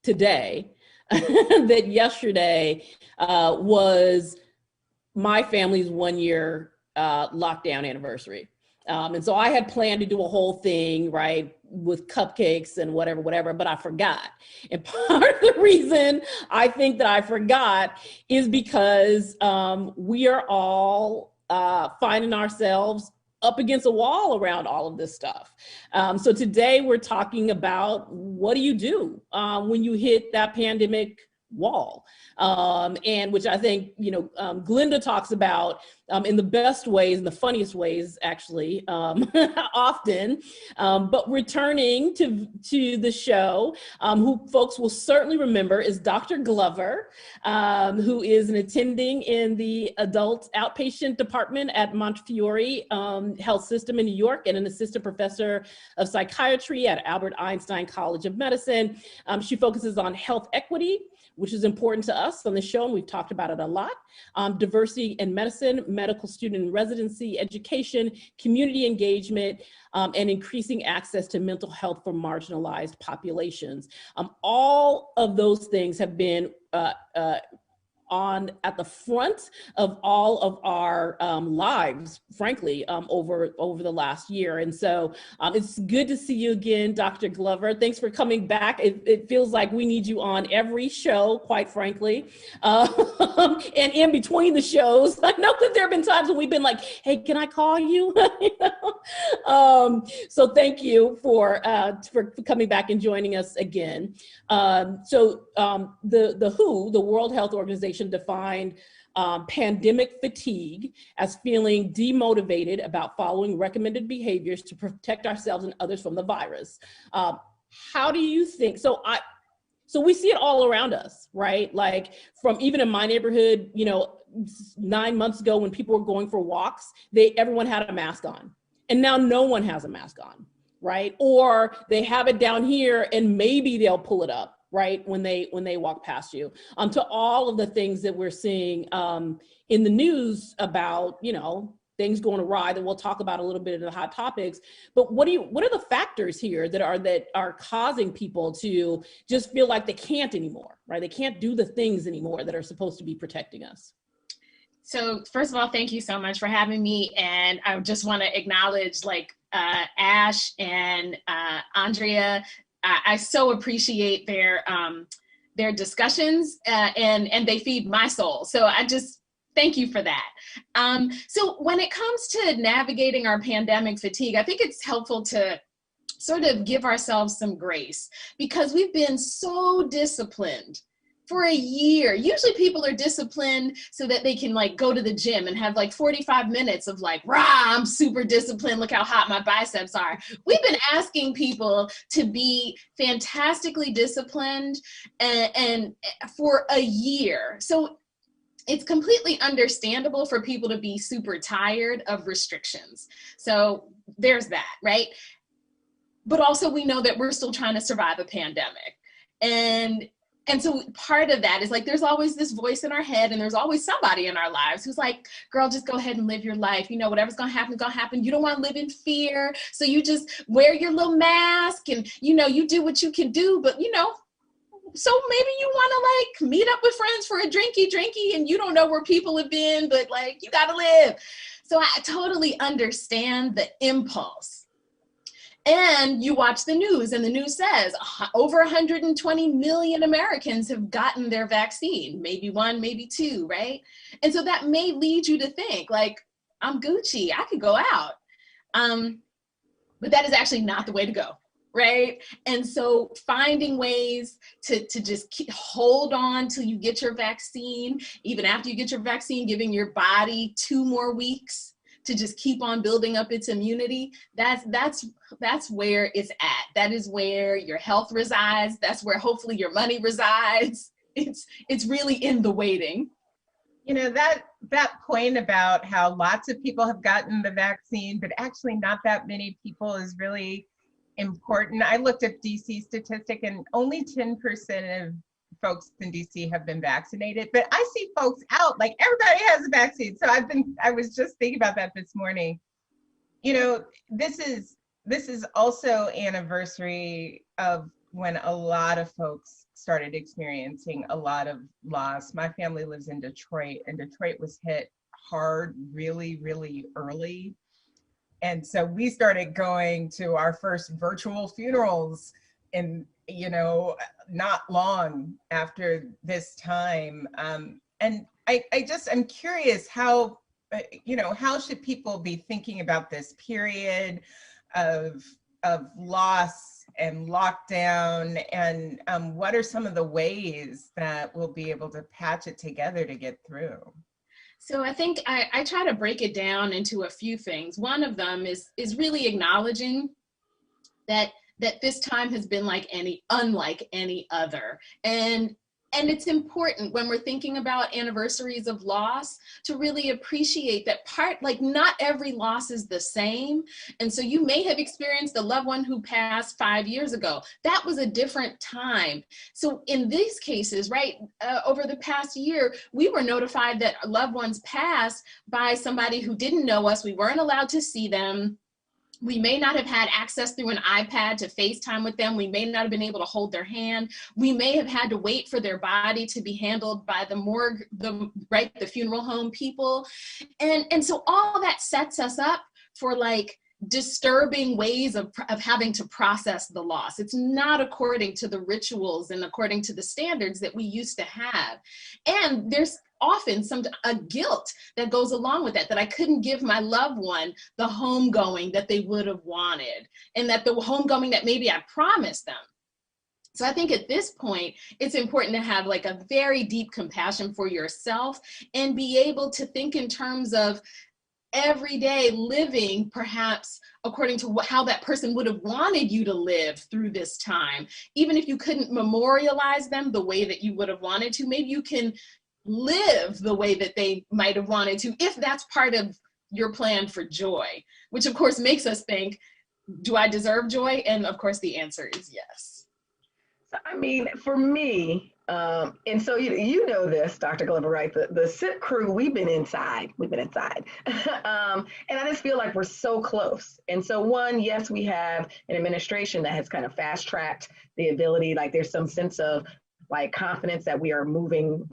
today that yesterday was my family's 1 year lockdown anniversary. And so I had planned to do a whole thing, right, with cupcakes and whatever, but I forgot. And part of the reason I think that I forgot is because we are all finding ourselves up against a wall around all of this stuff. So today we're talking about what do you do when you hit that pandemic wall, and which I think, you know, Glenda talks about in the best ways and the funniest ways, actually, often. But returning to the show, who folks will certainly remember is Dr. Glover, who is an attending in the adult outpatient department at Montefiore Health System in New York and an assistant professor of psychiatry at Albert Einstein College of Medicine. She focuses on health equity, which is important to us on the show, and we've talked about it a lot. Diversity in medicine, medical student residency, education, community engagement, and increasing access to mental health for marginalized populations. All of those things have been at the front of all of our lives, frankly, over the last year. And so it's good to see you again, Dr. Glover. Thanks for coming back. It feels like we need you on every show, quite frankly. And in between the shows, I know that there have been times when we've been like, hey, can I call you? So thank you for coming back and joining us again. The WHO, the World Health Organization, defined pandemic fatigue, as feeling demotivated about following recommended behaviors to protect ourselves and others from the virus. How do you think, so we see it all around us, right? Like from even in my neighborhood, 9 months ago when people were going for walks, everyone had a mask on, and now no one has a mask on, right? Or they have it down here and maybe they'll pull it up, right? When they walk past you. To all of the things that we're seeing in the news about, things going awry that we'll talk about a little bit in the hot topics. But what are the factors here that are causing people to just feel like they can't anymore, right? They can't do the things anymore that are supposed to be protecting us. So first of all, thank you so much for having me. And I just want to acknowledge Ash and Andrea. I so appreciate their discussions and they feed my soul. So I just thank you for that. So when it comes to navigating our pandemic fatigue, I think it's helpful to sort of give ourselves some grace because we've been so disciplined for a year. Usually people are disciplined so that they can go to the gym and have 45 minutes of rah, I'm super disciplined, look how hot my biceps are. We've been asking people to be fantastically disciplined and for a year. So it's completely understandable for people to be super tired of restrictions. So there's that, right? But also we know that we're still trying to survive a pandemic. And so part of that is there's always this voice in our head and there's always somebody in our lives who's like, girl, just go ahead and live your life. Whatever's gonna happen is gonna happen. You don't wanna live in fear. So you just wear your little mask and, you do what you can do, but so maybe you want to meet up with friends for a drinky and you don't know where people have been, but you got to live. So I totally understand the impulse. And you watch the news and the news says over 120 million Americans have gotten their vaccine, maybe one, maybe two, right? And so that may lead you to think I'm Gucci, I could go out. But that is actually not the way to go. Right? And so finding ways to just hold on till you get your vaccine, even after you get your vaccine, giving your body 2 more weeks to just keep on building up its immunity, that's where it's at. That is where your health resides. That's where hopefully your money resides. It's really in the waiting. That point about how lots of people have gotten the vaccine, but actually not that many people is really important. I looked at DC statistic and only 10% of folks in DC have been vaccinated, but I see folks out, everybody has a vaccine. So I was just thinking about that this morning. This is also anniversary of when a lot of folks started experiencing a lot of loss. My family lives in Detroit and Detroit was hit hard really, really early. And so we started going to our first virtual funerals in, not long after this time. And I'm curious how should people be thinking about this period of loss and lockdown, and what are some of the ways that we'll be able to patch it together to get through? So I think I try to break it down into a few things. One of them is really acknowledging that this time has been unlike any other. And it's important when we're thinking about anniversaries of loss to really appreciate that not every loss is the same. And so you may have experienced a loved one who passed 5 years ago. That was a different time. So in these cases, right, over the past year, we were notified that loved ones passed by somebody who didn't know us. We weren't allowed to see them. We may not have had access through an iPad to FaceTime with them. We may not have been able to hold their hand. We may have had to wait for their body to be handled by the morgue, the funeral home people. And so all that sets us up for disturbing ways of having to process the loss. It's not according to the rituals and according to the standards that we used to have. And there's often a guilt that goes along with that I couldn't give my loved one the homegoing that they would have wanted, and that the homegoing that maybe I promised them. So I think at this point, it's important to have like a very deep compassion for yourself and be able to think in terms of everyday living, perhaps according to how that person would have wanted you to live through this time. Even if you couldn't memorialize them the way that you would have wanted to, maybe you can live the way that they might have wanted to, if that's part of your plan for joy, which of course makes us think, do I deserve joy? And of course the answer is yes. I mean, for me, and so you know this, Dr. Glover, right? The SIP crew, we've been inside. And I just feel like we're so close. And so one, yes, we have an administration that has kind of fast tracked the ability, like there's some sense of like confidence that we are moving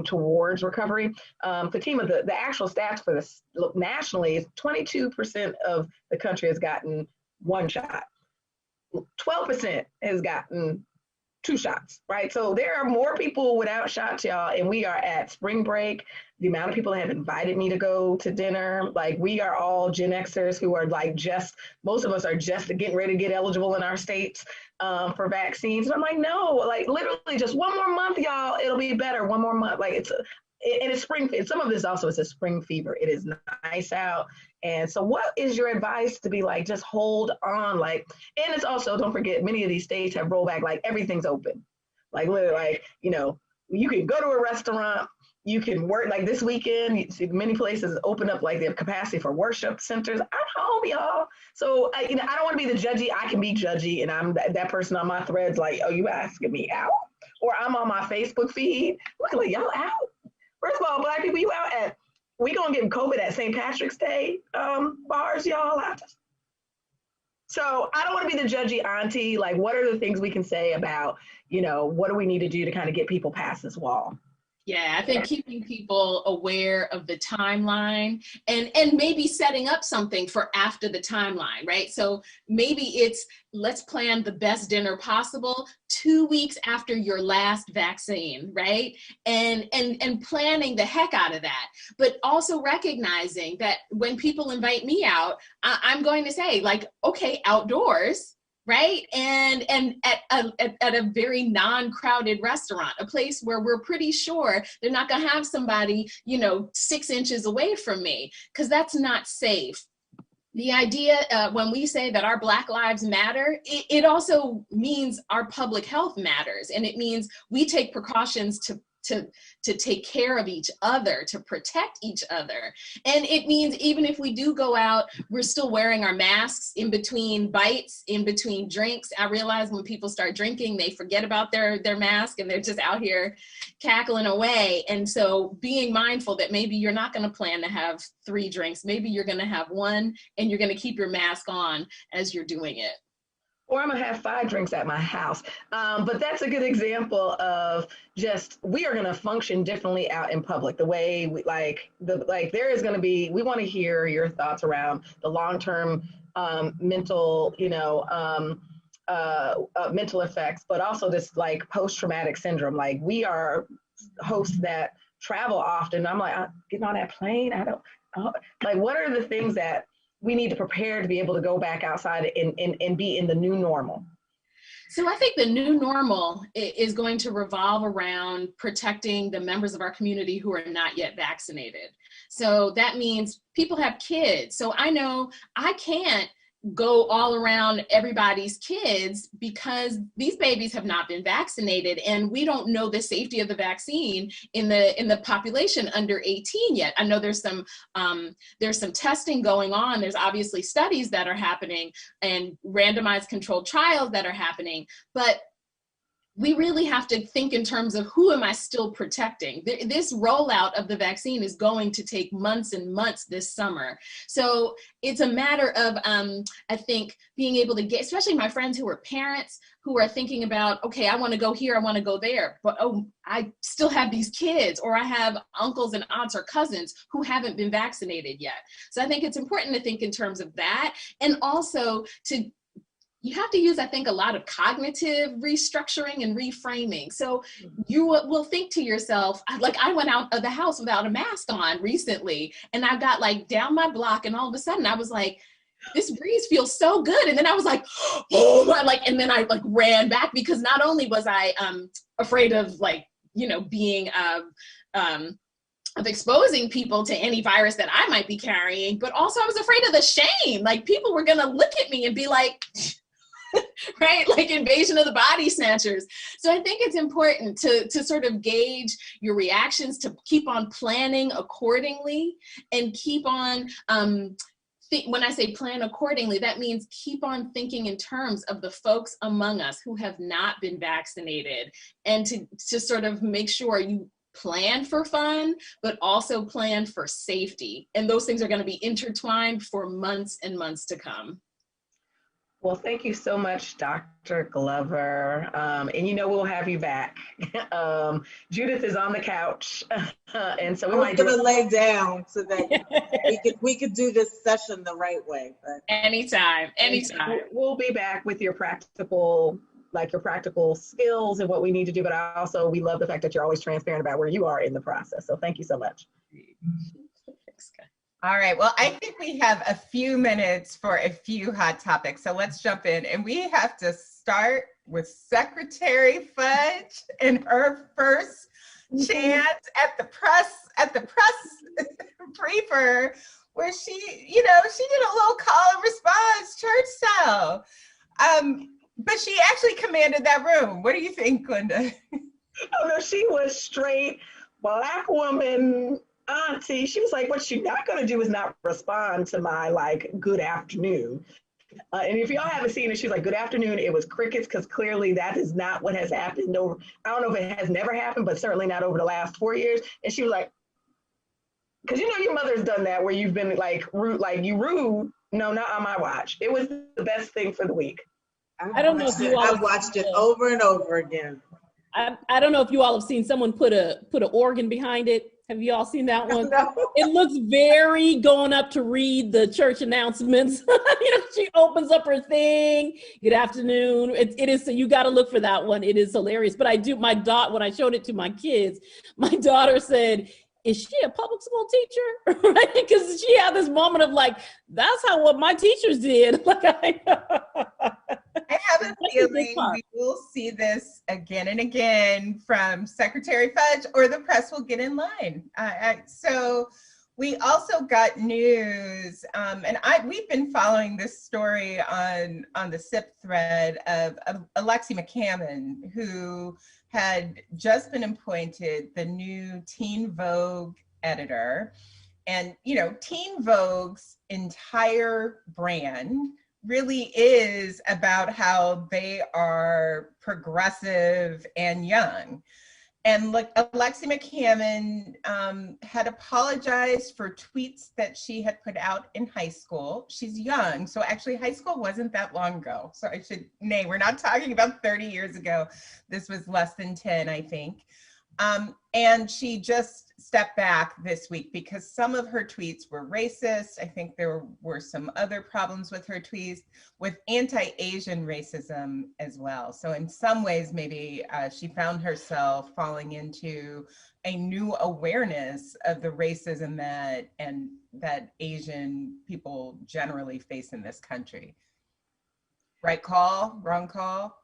towards recovery. Fatima, the actual stats for this nationally is 22% of the country has gotten one shot. 12% has gotten 2 shots, right? So there are more people without shots, y'all, and we are at spring break. The amount of people that have invited me to go to dinner, like we are all Gen Xers who are like most of us are just getting ready to get eligible in our states for vaccines. And I'm like, no, like literally just one more month, y'all, it'll be better. One more month, like it's spring. Some of this also is a spring fever. It is nice out. And so what is your advice to be like, just hold on, like, and it's also, don't forget, many of these states have rollback, like everything's open. Like literally, like, you can go to a restaurant, you can work, like this weekend, you see many places open up, like they have capacity for worship centers. I'm home, y'all. So, I don't want to be the judgy. I can be judgy. And I'm that person on my threads like, oh, you asking me out? Or I'm on my Facebook feed. Look, like, y'all out? First of all, Black people, you out at, we gonna get COVID at St. Patrick's Day bars, y'all. So I don't want to be the judgy auntie. Like, what are the things we can say about, what do we need to do to kind of get people past this wall? Yeah, I think keeping people aware of the timeline and maybe setting up something for after the timeline, right? So maybe it's, let's plan the best dinner possible 2 weeks after your last vaccine, right? And planning the heck out of that, but also recognizing that when people invite me out, I'm going to say like, okay, outdoors, right? And at a very non-crowded restaurant, a place where we're pretty sure they're not gonna have somebody, 6 inches away from me, because that's not safe. The idea, when we say that our Black lives matter, it also means our public health matters. And it means we take precautions to take care of each other, to protect each other. And it means even if we do go out, we're still wearing our masks in between bites, in between drinks. I realize when people start drinking, they forget about their mask and they're just out here cackling away. And so being mindful that maybe you're not gonna plan to have 3 drinks, maybe you're gonna have 1 and you're gonna keep your mask on as you're doing it. Or I'm gonna have 5 drinks at my house. But that's a good example of just, we are gonna function differently out in public. The way there is gonna be, we wanna hear your thoughts around the long-term mental effects, but also this like post-traumatic syndrome. Like we are hosts that travel often. I'm like, getting on that plane, like what are the things that we need to prepare to be able to go back outside and be in the new normal? So I think the new normal is going to revolve around protecting the members of our community who are not yet vaccinated. So that means people have kids. So I know I can't go all around everybody's kids because these babies have not been vaccinated and we don't know the safety of the vaccine in the population under 18 yet. I know there's some testing going on. There's obviously studies that are happening and randomized controlled trials that are happening, but we really have to think in terms of who am I still protecting? This rollout of the vaccine is going to take months and months this summer. So it's a matter of, I think, being able to get, especially my friends who are parents who are thinking about, okay, I want to go here, I want to go there, but oh, I still have these kids, or I have uncles and aunts or cousins who haven't been vaccinated yet. So I think it's important to think in terms of that, and also you have to use, I think, a lot of cognitive restructuring and reframing. So you will think to yourself, like I went out of the house without a mask on recently, and I got like down my block, and all of a sudden I was like, this breeze feels so good. And then I was like, oh, and then I like ran back, because not only was I afraid of like, being of exposing people to any virus that I might be carrying, but also I was afraid of the shame. Like people were gonna look at me and be like, right? Like invasion of the body snatchers. So I think it's important to sort of gauge your reactions, to keep on planning accordingly, and keep on, when I say plan accordingly, that means keep on thinking in terms of the folks among us who have not been vaccinated, and to sort of make sure you plan for fun, but also plan for safety. And those things are going to be intertwined for months and months to come. Well, thank you so much, Dr. Glover. And we'll have you back. Judith is on the couch. And so I'm gonna lay down so that we could do this session the right way. But anytime. We'll be back with your practical skills and what we need to do. But we love the fact that you're always transparent about where you are in the process. So thank you so much. All right, well, I think we have a few minutes for a few hot topics. So let's jump in, and we have to start with Secretary Fudge and her first chance at the press briefer, where she did a little call and response, church style. But she actually commanded that room. What do you think, Glenda? Oh no, she was straight Black woman auntie. She was like, what she's not going to do is not respond to my good afternoon. And if y'all haven't seen it, she's like, good afternoon. It was crickets, because clearly that is not what has happened over, I don't know if it has never happened, but certainly not over the last 4 years. And she was like, because your mother's done that where you've been rude, you rude. No, not on my watch. It was the best thing for the week. I don't know if you all I watched it over and over again. I don't know if you all have seen someone put an organ behind it. Have you all seen that one? No. It looks very going up to read the church announcements. She opens up her thing. Good afternoon. It is, so you got to look for that one. It is hilarious. But when I showed it to my kids, my daughter said, is she a public school teacher? Right? Because she had this moment of that's what my teachers did. I have a feeling we will see this again and again from Secretary Fudge, or the press will get in line. So we also got news, and we've been following this story on the SIP thread of Alexi McCammon, who had just been appointed the new Teen Vogue editor. And, Teen Vogue's entire brand really is about how they are progressive and young. And Alexi McCammon had apologized for tweets that she had put out in high school. She's young, so actually high school wasn't that long ago. So we're not talking about 30 years ago. This was less than 10, I think. And she just stepped back this week because some of her tweets were racist. I think there were some other problems with her tweets with anti-Asian racism as well. So in some ways, maybe she found herself falling into a new awareness of the racism that Asian people generally face in this country. Right call, wrong call?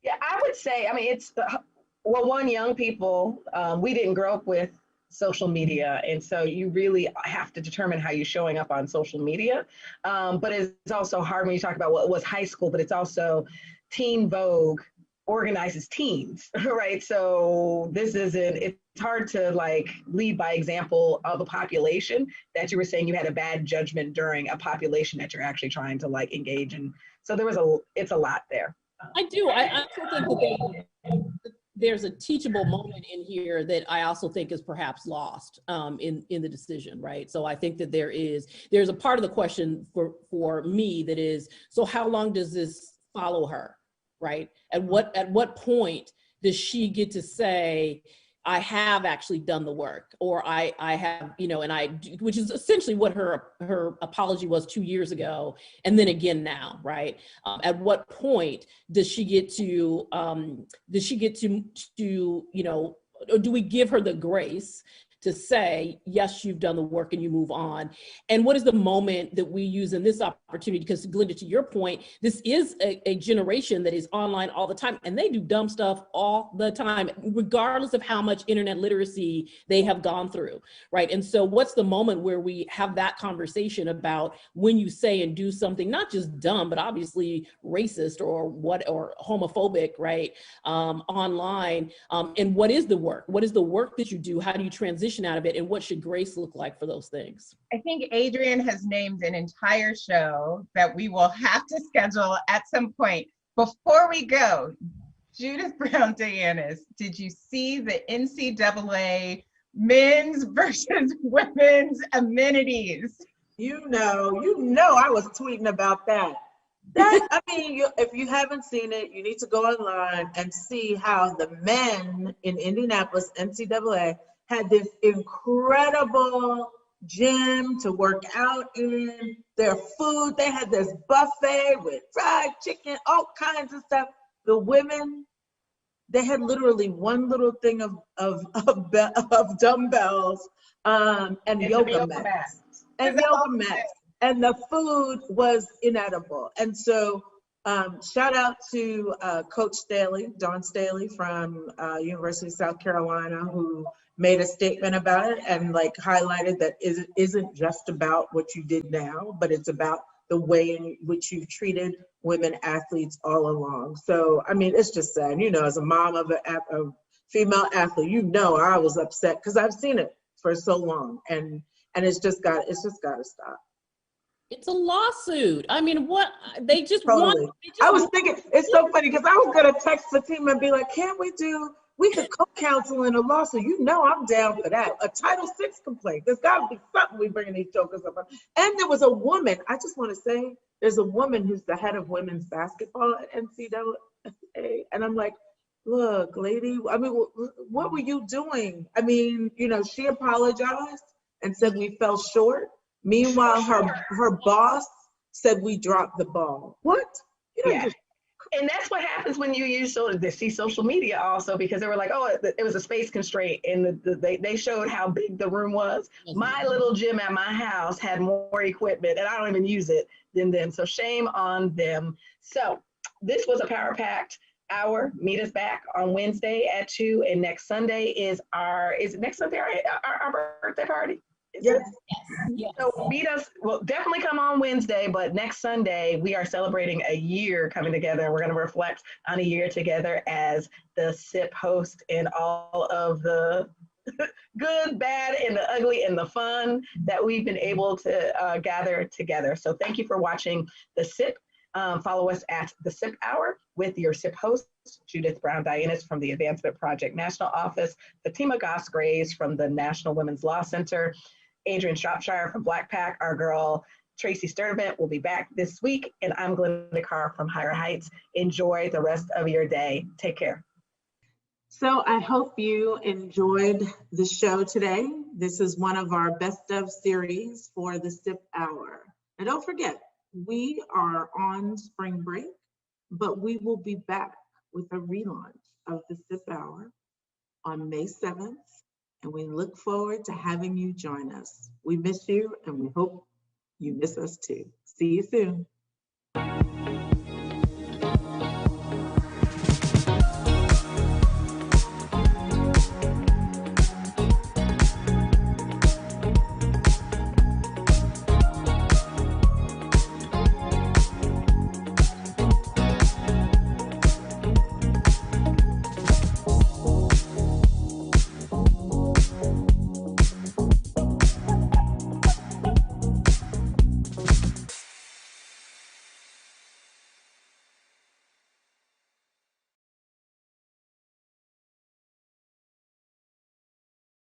Yeah, I would say, young people, we didn't grow up with social media. And so you really have to determine how you're showing up on social media. But it's also hard when you talk about what was high school, but it's also Teen Vogue organizes teens, right? So it's hard to lead by example of a population that you were saying you had a bad judgment during a population that you're actually trying to engage in. So it's a lot there. I do. I also think that there's a teachable moment in here that I also think is perhaps lost in the decision, right? So I think that there's a part of the question for me that is, so how long does this follow her, right? At what point does she get to say, I have actually done the work, or I have, which is essentially what her apology was 2 years ago, and then again now, right? At what point does she get to, or do we give her the grace to say, yes, you've done the work and you move on? And what is the moment that we use in this opportunity? Because Glenda, to your point, this is a generation that is online all the time, and they do dumb stuff all the time, regardless of how much internet literacy they have gone through, right? And so what's the moment where we have that conversation about when you say and do something, not just dumb, but obviously racist or homophobic, right? Online, and what is the work? What is the work that you do? How do you transition out of it? And what should grace look like for those things? I think Adrian has named an entire show that we will have to schedule at some point. Before we go, Judith Brown Dianis, did you see the NCAA men's versus women's amenities? You know, I was tweeting about that. I mean, if you haven't seen it, you need to go online and see how the men in Indianapolis, NCAA, had this incredible gym to work out in. Their food, they had this buffet with fried chicken, all kinds of stuff. The women, they had literally one little thing of dumbbells and yoga mats. And yoga mats. And the food was inedible. And so shout out to Coach Staley, Dawn Staley from University of South Carolina, who made a statement about it and like highlighted that it isn't just about what you did now, but it's about the way in which you've treated women athletes all along. So, I mean, it's just sad, you know, as a mom of a female athlete, you know, I was upset because I've seen it for so long, and it's just got to stop. It's a lawsuit. I mean, what they just totally. I was thinking, it's so funny because I was gonna text the team and be like, "Can't we could co-counsel in a lawsuit? You know, I'm down for that. A Title VI complaint. There's got to be something we bringing these jokers up on." And there was a woman. I just want to say, there's a woman who's the head of women's basketball at NCAA, and I'm like, look, lady. I mean, what were you doing? I mean, you know, she apologized and said we fell short. Meanwhile, her boss said we dropped the ball. What? Yeah. And that's what happens when you use social media also, because they were like, oh, it was a space constraint, and they showed how big the room was. My little gym at my house had more equipment, and I don't even use it, than them. So shame on them. So this was a power-packed hour. Meet us back on Wednesday at 2, and next Sunday is our birthday party? Yes. So meet us, well, definitely come on Wednesday, but next Sunday we are celebrating a year coming together. We're going to reflect on a year together as the SIP host, and all of the good, bad, and the ugly, and the fun that we've been able to gather together. So thank you for watching the SIP. Follow us at the SIP Hour with your SIP host, Judith Brown Dianis from the Advancement Project National Office, Fatima Goss-Graves from the National Women's Law Center, Adrian Shropshire from Black Pack, our girl Tracy Sturdivant will be back this week, and I'm Glenda Carr from Higher Heights. Enjoy the rest of your day. Take care. So I hope you enjoyed the show today. This is one of our best of series for the SIP Hour. And don't forget, we are on spring break, but we will be back with a relaunch of the SIP Hour on May 7th. And we look forward to having you join us. We miss you, and we hope you miss us too. See you soon.